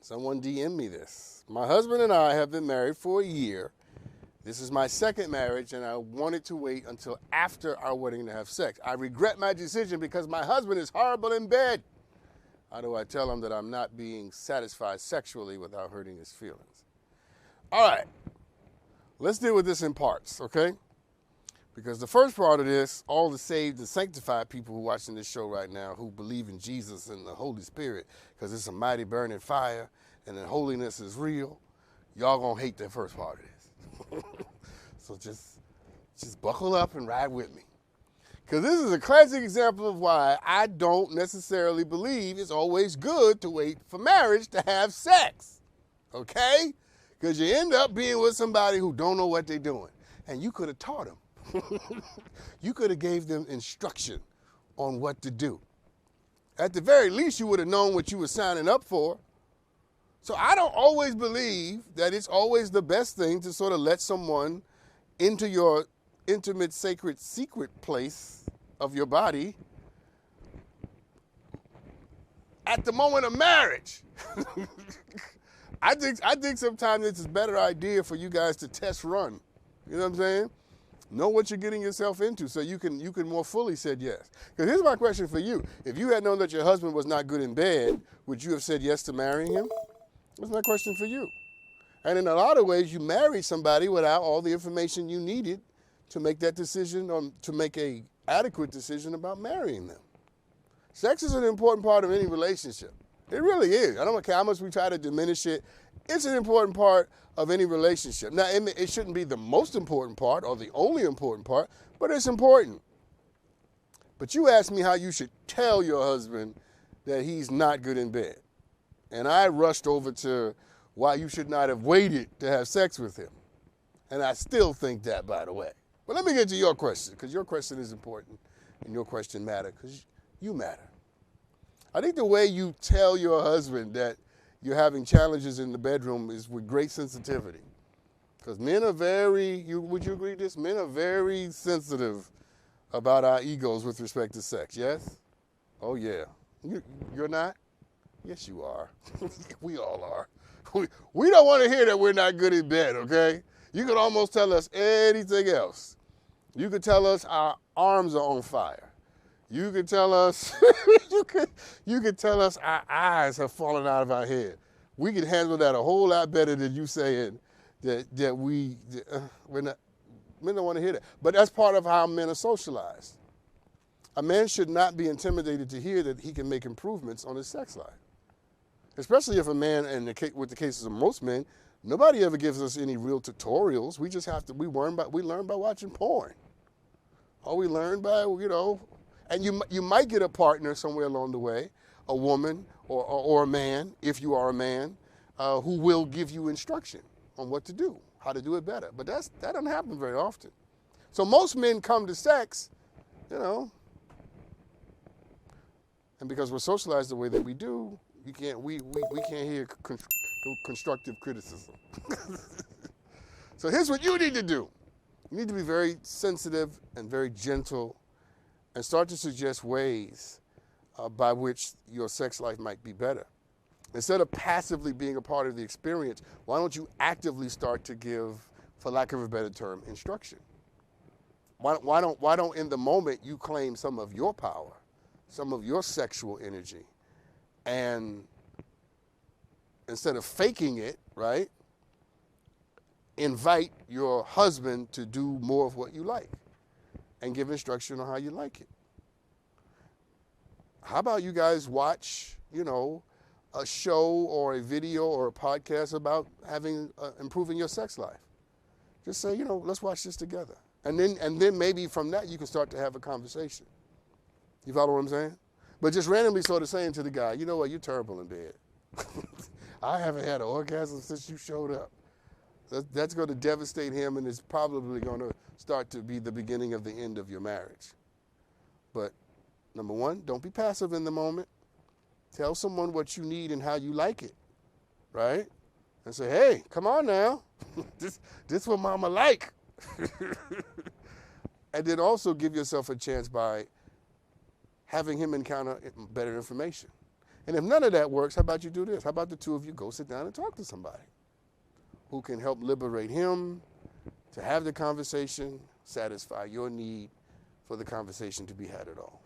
Someone DM me this. My husband and I have been married for a year. This is my second marriage, and I wanted to wait until after our wedding to have sex. I regret my decision because my husband is horrible in bed. How do I tell him that I'm not being satisfied sexually without hurting his feelings? All right, let's deal with this in parts, okay? Because the first part of this, all the saved and sanctified people who are watching this show right now who believe in Jesus and the Holy Spirit, because it's a mighty burning fire and that holiness is real, y'all gonna hate that first part of this. So just buckle up and ride with me. Because this is a classic example of why I don't necessarily believe it's always good to wait for marriage to have sex, okay? Because you end up being with somebody who don't know what they're doing. And you could have taught them. You could have gave them instruction on what to do. At the very least, you would have known what you were signing up for. So I don't always believe that it's always the best thing to sort of let someone into your intimate, sacred, secret place of your body at the moment of marriage. I think sometimes it's a better idea for you guys to test run. You know what I'm saying? Know what you're getting yourself into so you can more fully say yes. Because here's my question for you. If you had known that your husband was not good in bed, would you have said yes to marrying him? That's my question for you. And in a lot of ways, you married somebody without all the information you needed to make that decision or to make a adequate decision about marrying them. Sex is an important part of any relationship. It really is. I don't care how much we try to diminish it. It's an important part of any relationship. Now, it shouldn't be the most important part or the only important part, but it's important. But you asked me how you should tell your husband that he's not good in bed. And I rushed over to why you should not have waited to have sex with him. And I still think that, by the way. But let me get to your question, because your question is important and your question matters, because you matter. I think the way you tell your husband that you're having challenges in the bedroom is with great sensitivity. Because men are would you agree with this? Men are very sensitive about our egos with respect to sex, yes? Oh, yeah. You're not? Yes, you are. We all are. We don't want to hear that we're not good in bed, okay? You could almost tell us anything else. You could tell us our arms are on fire. You could tell us, you could tell us our eyes have fallen out of our head. We could handle that a whole lot better than you saying that we're not. Men don't want to hear that. But that's part of how men are socialized. A man should not be intimidated to hear that he can make improvements on his sex life. Especially if a man, and with the cases of most men, nobody ever gives us any real tutorials. We just have to, we learn by watching porn. Or we learn by, and you might get a partner somewhere along the way, a woman or a man, if you are a man, who will give you instruction on what to do, how to do it better. But that doesn't happen very often. So most men come to sex, and because we're socialized the way that we do, we can't hear constructive criticism. So here's what you need to do. You need to be very sensitive and very gentle and start to suggest ways by which your sex life might be better. Instead of passively being a part of the experience, why don't you actively start to give, for lack of a better term, instruction? Why don't in the moment you claim some of your power, some of your sexual energy, and instead of faking it, right, invite your husband to do more of what you like and give instruction on how you like it. How about you guys watch, a show or a video or a podcast about improving your sex life? Just say, let's watch this together. And then maybe from that you can start to have a conversation. You follow what I'm saying? But just randomly sort of saying to the guy, you know what, you're terrible in bed. I haven't had an orgasm since you showed up. That's going to devastate him, and it's probably going to start to be the beginning of the end of your marriage. But number one, don't be passive in the moment. Tell someone what you need and how you like it, right? And say, hey, come on now. This what mama like. And then also give yourself a chance by having him encounter better information. And if none of that works, how about you do this? How about the two of you go sit down and talk to somebody who can help liberate him to have the conversation, satisfy your need for the conversation to be had at all.